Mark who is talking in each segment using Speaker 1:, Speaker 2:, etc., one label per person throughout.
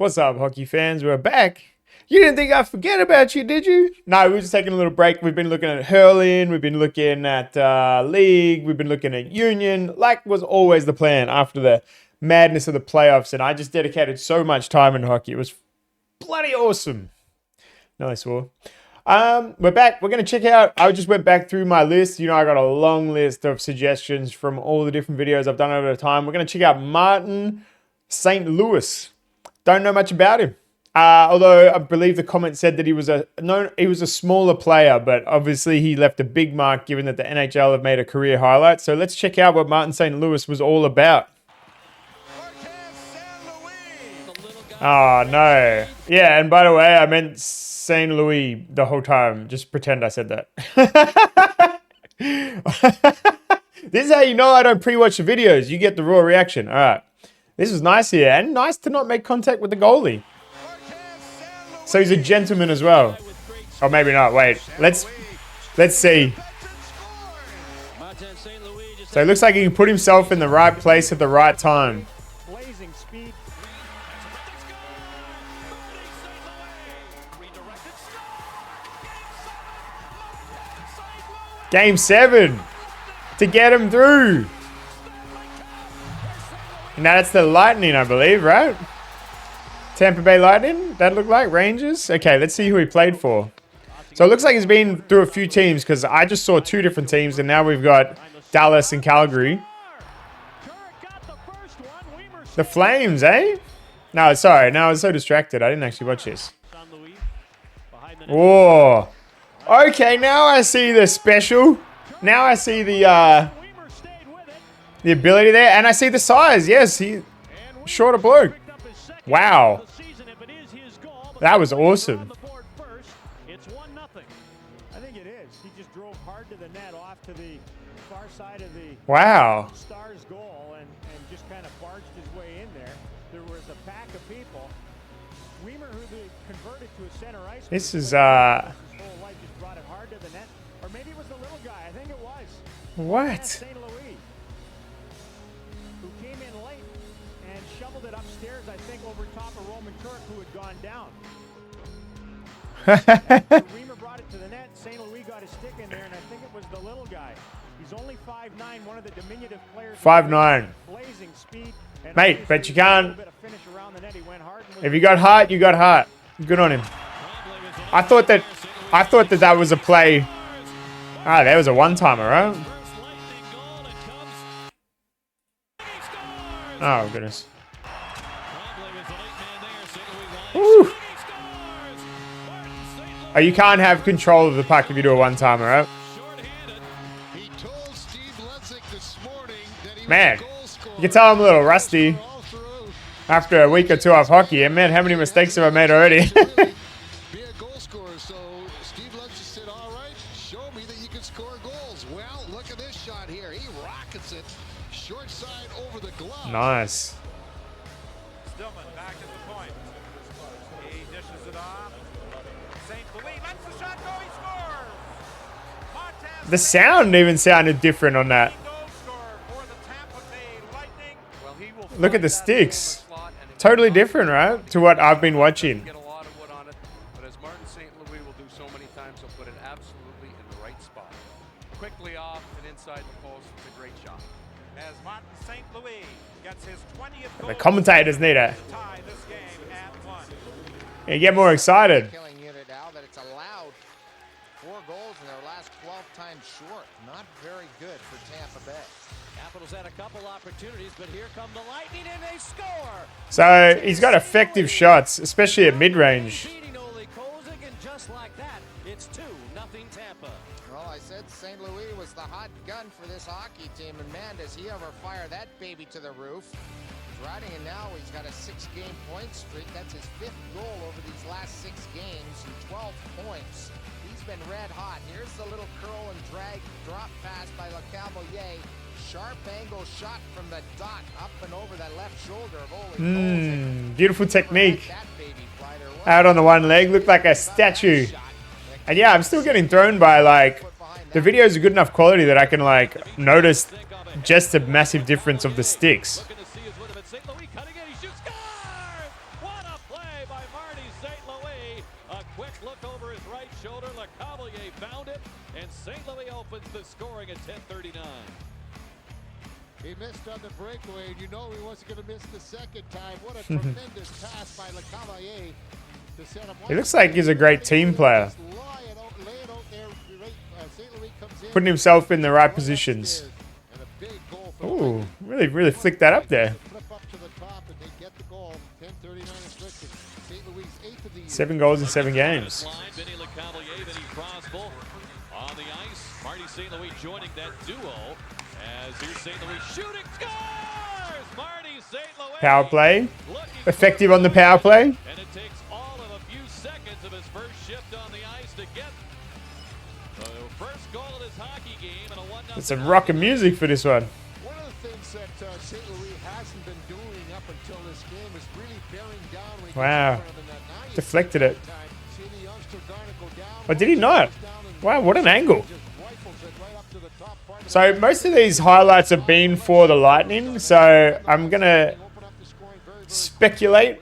Speaker 1: What's up, hockey fans? We're back. You didn't think I'd forget about you, did you? No, we were just taking a little break. We've been looking at hurling. We've been looking at league. We've been looking at union. Like was always the plan after the madness of the playoffs. And I just dedicated so much time in hockey. It was bloody awesome. Nice war. We're back. We're going to check out. I just went back through my list. You know, I got a long list of suggestions from all the different videos I've done over the time. We're going to check out Martin St. Louis. Don't know much about him. Although I believe the comment said that he was a smaller player, but obviously he left a big mark given that the NHL have made a career highlight. So let's check out what Martin St. Louis was all about. Oh, no. Yeah, and by the way, I meant St. Louis the whole time. Just pretend I said that. This is how you know I don't pre-watch the videos. You get the raw reaction. All right. This is nice here, and nice to not make contact with the goalie. So he's a gentleman as well. Or maybe not. Wait. Let's see. So it looks like he can put himself in the right place at the right time. Game 7 to get him through. Now that's the Lightning, I believe, right? Tampa Bay Lightning, that looked like Rangers. Okay, let's see who he played for. So it looks like he's been through a few teams because I just saw 2 different teams and now we've got Dallas and Calgary. The Flames, eh? No, sorry. No, I was so distracted. I didn't actually watch this. Whoa. Okay, now I see the special. Now I see the ability there, and I see the size. Yes, he shorter bloke. Wow, that was awesome.
Speaker 2: It's 1-0. I think it is. He just drove hard to the net, off to the far side of the Stars goal, and just kind of barged his way in there. There was a pack of people. Weimer, who they converted to a center ice.
Speaker 1: This is
Speaker 2: his whole life just brought it hard to the net, or maybe it was the little guy. I think it was.
Speaker 1: What?
Speaker 2: St. Louis, who came in late and shoveled it upstairs, I think, over top of Roman Turk, who had gone down. Weimer brought it to the net. St. Louis got a stick in there, and I think it was the little guy. He's only 5'9", one of the diminutive players.
Speaker 1: 5'9".
Speaker 2: Blazing speed.
Speaker 1: Mate, but you can't.
Speaker 2: He went hard.
Speaker 1: If you got heart, you got heart. Good on him. I thought that was a play. Ah, that was a one-timer, right? Oh, goodness. Woo. Oh, you can't have control of the puck if you do a one-timer, right? Man, you can tell I'm a little rusty after a week or 2 off hockey. And man, how many mistakes have I made already? Nice.
Speaker 3: Stillman back at the point. He dishes it off. St. Louis lets the shot go. He scores.
Speaker 1: The sound even sounded different on that. Look at the sticks. Totally different, right? To what I've been watching.
Speaker 4: Get a lot of wood on it, but as Martin St. Louis will do so many times, he'll put it absolutely in the right spot. Quickly off and inside the post. It's a great shot.
Speaker 3: As Martin St. Louis gets his 20th goal.
Speaker 1: The commentators need to
Speaker 3: tie this game at 1.
Speaker 1: get more excited.
Speaker 5: Killing unit now that it's allowed 4 goals in their last 12 times short. Not very good for Tampa Bay.
Speaker 2: Capitals had a couple opportunities, but here come the Lightning and they score.
Speaker 1: So he's got effective shots, especially at mid-range.
Speaker 2: And just like that, it's 2-0 Tampa.
Speaker 5: Well, I said St. Louis was the hot gun for this hockey team, and man, does he ever fire that baby to the roof. He's riding it now. He's got a 6-game point streak. That's his 5th goal over these last 6 games and 12 points. He's been red hot. Here's the little curl and drag drop pass by Le Cavalier. Sharp angle shot from the dot up and over that left shoulder of Ole.
Speaker 1: Beautiful technique. Out on the one leg, looked like a statue. And yeah, I'm still getting thrown by, like, the videos are good enough quality that I can, like, notice just a massive difference of the sticks.
Speaker 6: A quick look over his right shoulder. LeCavalier found it, and St. Louis opens the scoring at 10:39.
Speaker 7: He missed on the breakaway, and you know he wasn't going to miss the second time. What a tremendous pass by LeCavalier to set him.
Speaker 1: He looks like he's a great team player. Putting himself in the right positions. Ooh, really flicked that up there. 7 goals in 7 games.
Speaker 6: Vinny LeCavalier, Vinny Crosby on the ice. Marty St. Louis joining that duo as here's St. Louis shooting, scores! Marty St. Louis.
Speaker 1: Power play. Effective on the power play.
Speaker 6: And it takes all of a few seconds of his first shift on the ice to get the first goal of his hockey game and a 1-0.
Speaker 1: It's some rockin' music for this one.
Speaker 7: One of the things that St. Louis hasn't been doing up until this game is really bearing down.
Speaker 1: Wow. Deflected it. But did he not? Wow, what an angle. So most of these highlights have been for the Lightning, so I'm going to speculate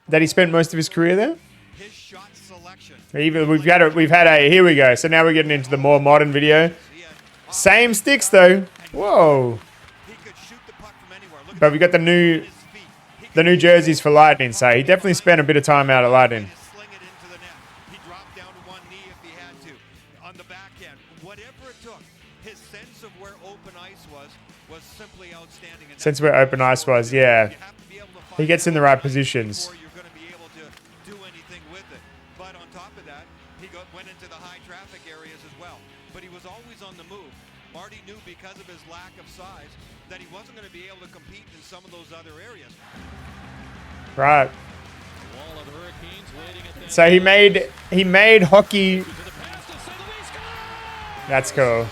Speaker 1: that he spent most of his career there.
Speaker 3: His shot selection.
Speaker 1: We've had a here we go. So now we're getting into the more modern video. Same sticks though. Whoa.
Speaker 3: He could shoot the puck from anywhere. Look at
Speaker 1: But we got the new jerseys for Lightning, so he definitely spent a bit of time out at Lightning.
Speaker 3: sling it into the net. He dropped down to one knee if he had to. On the backhand, whatever it took, his sense of where open ice was simply outstanding. And
Speaker 1: Since where open ice was, yeah.
Speaker 3: you have to be able to
Speaker 1: He
Speaker 3: find
Speaker 1: gets in the
Speaker 3: out
Speaker 1: right positions.
Speaker 3: before you're going to be able to do anything with it. But on top of that, he went into the high traffic areas as well. But he was always on the move. Marty knew because of his lack of size that he wasn't going to be able to compete in some of those other areas.
Speaker 1: Right.
Speaker 6: Wall of the Hurricanes waiting at that.
Speaker 1: So he made hockey. That's cool.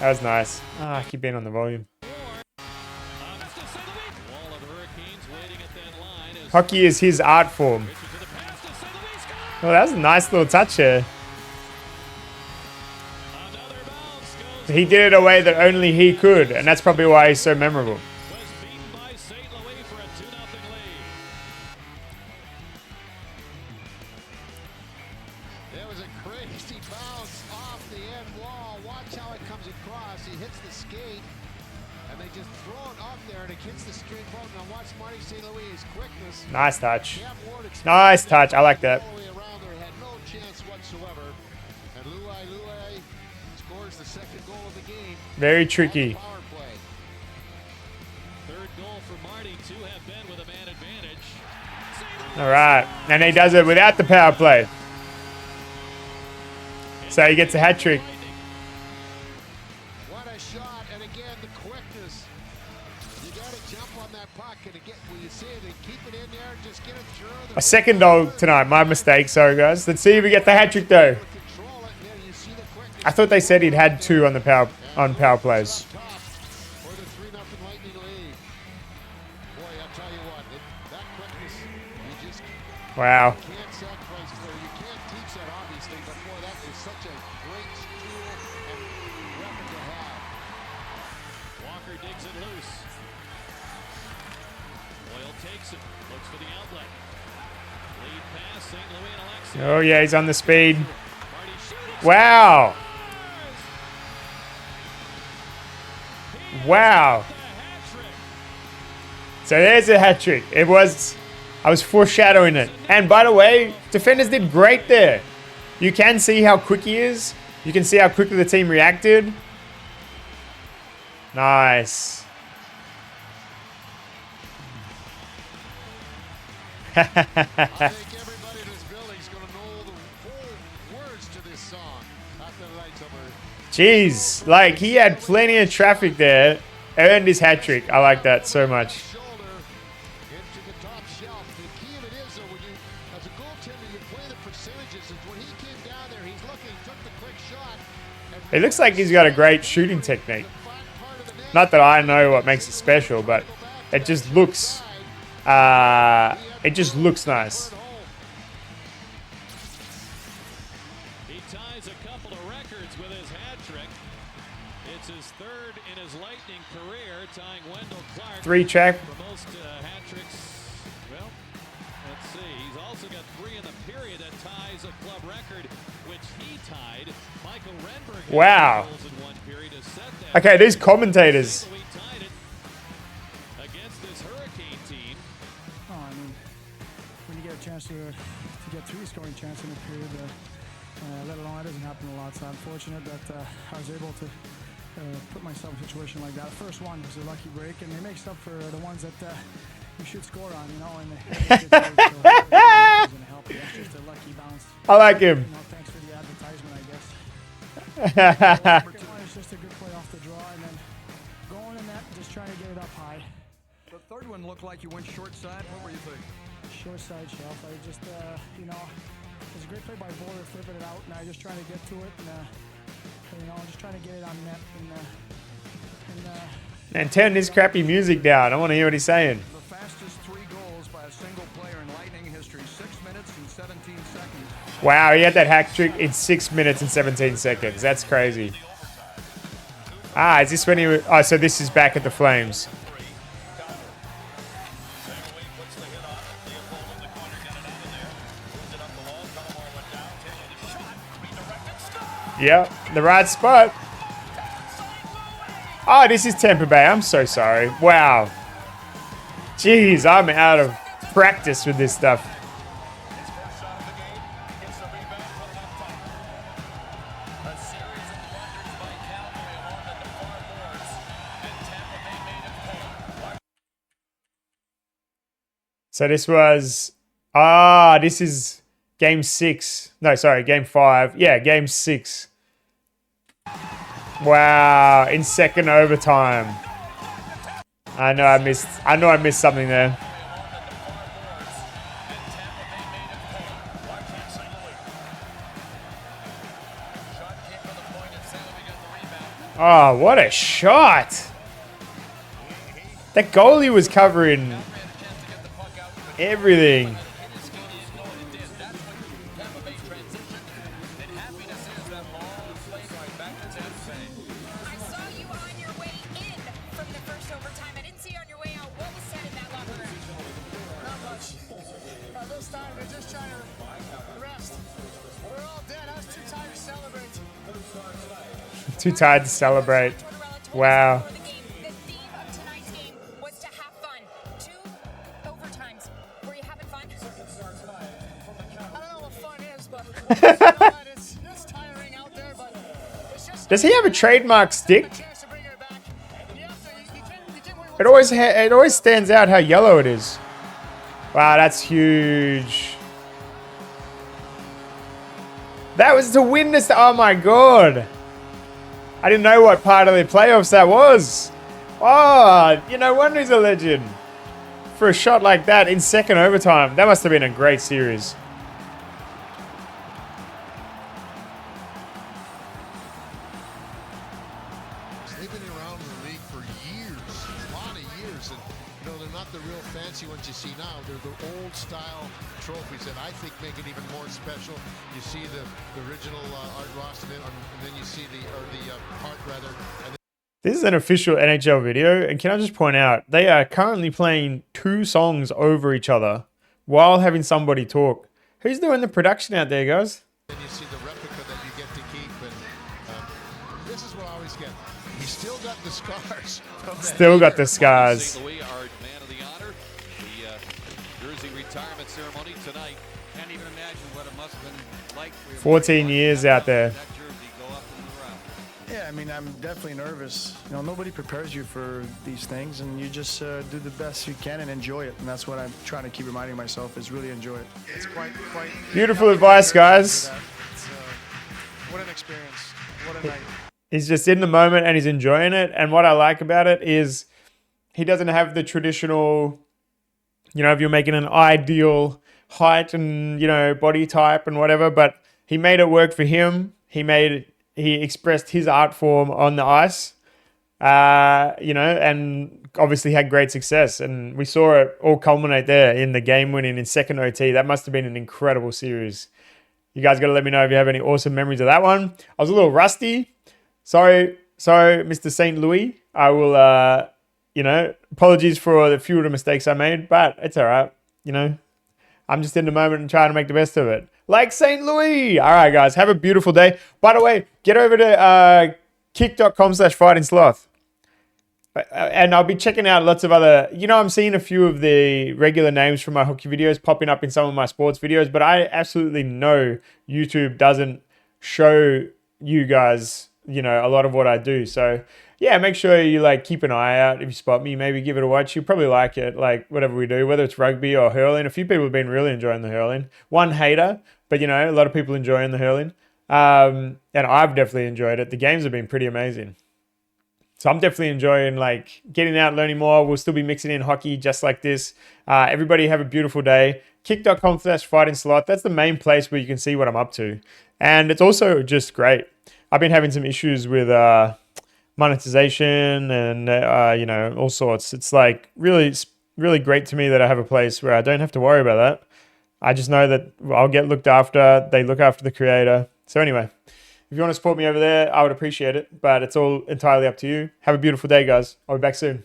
Speaker 1: That was nice. Ah, I keep being on the volume. Hockey is his art form. Well, that was a nice little touch here. He did it a way that only he could, and that's probably why he's so memorable.
Speaker 7: There was a crazy bounce off the end wall. Watch how it comes across. He hits the skate, and they just throw it up there, and it hits the straight ball. Now watch Marty St. Louis' quickness.
Speaker 1: Nice touch. Nice touch. I like that.
Speaker 7: All the way around there, had no chance whatsoever. And Louis scores the second goal of the game.
Speaker 1: Very tricky.
Speaker 7: Power play.
Speaker 6: Third goal for Marty. 2 have been with a man advantage.
Speaker 1: All right. And he does it without the power play. So he gets a hat trick.
Speaker 7: What a shot, and again, the quickness. You got to jump on that puck and get when you see it and keep it in there, just get it through.
Speaker 1: A second goal tonight. My mistake. Sorry, guys. Let's see if we get the hat trick, though.
Speaker 7: Control it, and there you see the quickness.
Speaker 1: I thought they said he'd had 2 on the power plays.
Speaker 7: For the 3-0 Lightning lead. Boy, I'll tell you what, that quickness, you just
Speaker 1: Wow.
Speaker 7: can't sacrifice for. You can't teach that, obviously, but boy, that is such a great tool and weapon to have.
Speaker 6: Walker digs it loose. Boyle takes it. Looks for the outlet. Lead pass. St. Louis and Alexis.
Speaker 1: Oh, yeah. He's on the speed.
Speaker 6: Marty shooting.
Speaker 1: Wow. Wow. So there's a hat trick. I was foreshadowing it. And by the way, defenders did great there. You can see how quick he is. You can see how quickly the team reacted. Nice.
Speaker 7: I think everybody in this building is going to know the full words to this song after the lights over.
Speaker 1: Jeez. Like, he had plenty of traffic there. Earned his hat trick. I like that so much.
Speaker 7: Shoulder into the top shelf. The key of it is, though, when you, as a goaltender, you play the percentages. And when he came down there, he's looking, took the quick shot.
Speaker 1: It looks like he's got a great shooting technique. Not that I know what makes it special, but it just looks nice.
Speaker 6: He ties a couple of records with his hat trick. It's his third in his Lightning career, tying Wendell Clark
Speaker 1: 3 track.
Speaker 6: for most hat tricks. Well, let's see. He's also also got 3 in the period. That ties a club record, which he tied. Michael Renberg had
Speaker 1: Wow.
Speaker 6: goals in one period to set that.
Speaker 1: Okay, these commentators.
Speaker 6: St. Louis tied it against this Hurricane team.
Speaker 8: Oh, I mean, when you get a chance to get 3 scoring chances in a period, let alone that doesn't happen a lot. So I'm fortunate that I was able to put myself in a situation like that. The first one was a lucky break, and it makes up for the ones that you should score on, you know. And it's gonna help you. It's just a lucky bounce.
Speaker 1: I like him.
Speaker 8: You know, thanks for the advertisement, I guess. Second one is just a good play off the draw, and then going in that, just trying to get it up high.
Speaker 9: The third one looked like you went short side. What were you thinking?
Speaker 8: Short side shelf. I just, you know, it was a great play by Boulder, flipping it out, and I just trying to get to it, and you know, just trying to get it on net,
Speaker 1: Man, turn this crappy music down. I want to hear what he's saying.
Speaker 9: The fastest 3 goals by a single player in Lightning history, 6 minutes and 17 seconds.
Speaker 1: Wow, he had that hack trick in 6 minutes and 17 seconds. That's crazy. Ah, is this when he was... Oh, so this is back at the Flames. Yep, the right spot. Oh, this is Tampa Bay. I'm so sorry. Wow. Jeez, I'm out of practice with this stuff. So this was... Ah, this is game 6. No, sorry, game 5. Yeah, game 6. Wow, in second overtime. I know I missed something there. Oh, what a shot. That goalie was covering everything. Too tired to celebrate. Wow.
Speaker 10: The theme of tonight's game was to have fun. 2 overtimes. Were you having fun?
Speaker 8: I don't know what fun is, but it's tiring out there, but it's just...
Speaker 1: Does he have a trademark stick? It always stands out how yellow it is. Wow, that's huge. That was to win this. Oh my god. I didn't know what part of the playoffs that was. Oh, you know, wonder he's a legend. For a shot like that in second overtime, that must have been a great series.
Speaker 7: They've been around in the league for years, a lot of years, and you know they're not the real fancy ones you see now. They're the old style trophies that I think make it even more special. You see the original Art Ross and then you see the Hart rather. And
Speaker 1: This is an official NHL video, and can I just point out, they are currently playing 2 songs over each other while having somebody talk. Who's doing the production out there, guys?
Speaker 7: then you see the replica that you get to keep, and this is what I always get. He's still got the scars. From that
Speaker 1: Still got the
Speaker 7: year.
Speaker 1: scars.
Speaker 6: St. Louis, our man of the honor. The jersey retirement ceremony tonight.
Speaker 3: Can't even imagine what it must have been like.
Speaker 1: 14 years out there.
Speaker 3: That jersey go up in the round.
Speaker 8: Yeah, I mean, I'm definitely nervous. You know, nobody prepares you for these things, and you just do the best you can and enjoy it. And that's what I'm trying to keep reminding myself is really enjoy it. It's quite
Speaker 1: Beautiful advice, guys.
Speaker 8: What an experience. What a night.
Speaker 1: He's just in the moment and he's enjoying it. And what I like about it is he doesn't have the traditional, you know, if you're making an ideal height and, you know, body type and whatever, but he made it work for him. He expressed his art form on the ice, you know, and obviously had great success. And we saw it all culminate there in the game winning in second OT. That must have been an incredible series. You guys got to let me know if you have any awesome memories of that one. I was a little rusty. Sorry, Mr. St. Louis. I will, you know, apologies for the few of the mistakes I made, but it's all right. You know, I'm just in the moment and trying to make the best of it. Like St. Louis. All right, guys. Have a beautiful day. By the way, get over to kick.com/fighting-sloth. And I'll be checking out lots of other, I'm seeing a few of the regular names from my hockey videos popping up in some of my sports videos, but I absolutely know YouTube doesn't show you guys, a lot of what I do. So yeah, make sure you keep an eye out. If you spot me, maybe give it a watch. You'll probably like it, whatever we do, whether it's rugby or hurling. A few people have been really enjoying the hurling. One hater, but a lot of people enjoying the hurling. And I've definitely enjoyed it. The games have been pretty amazing. So I'm definitely enjoying getting out, learning more. We'll still be mixing in hockey just like this. Everybody have a beautiful day. Kick.com/fighting-sloth. That's the main place where you can see what I'm up to. And it's also just great. I've been having some issues with monetization and, all sorts. It's really, really great to me that I have a place where I don't have to worry about that. I just know that I'll get looked after. They look after the creator. So anyway, if you want to support me over there, I would appreciate it. But it's all entirely up to you. Have a beautiful day, guys. I'll be back soon.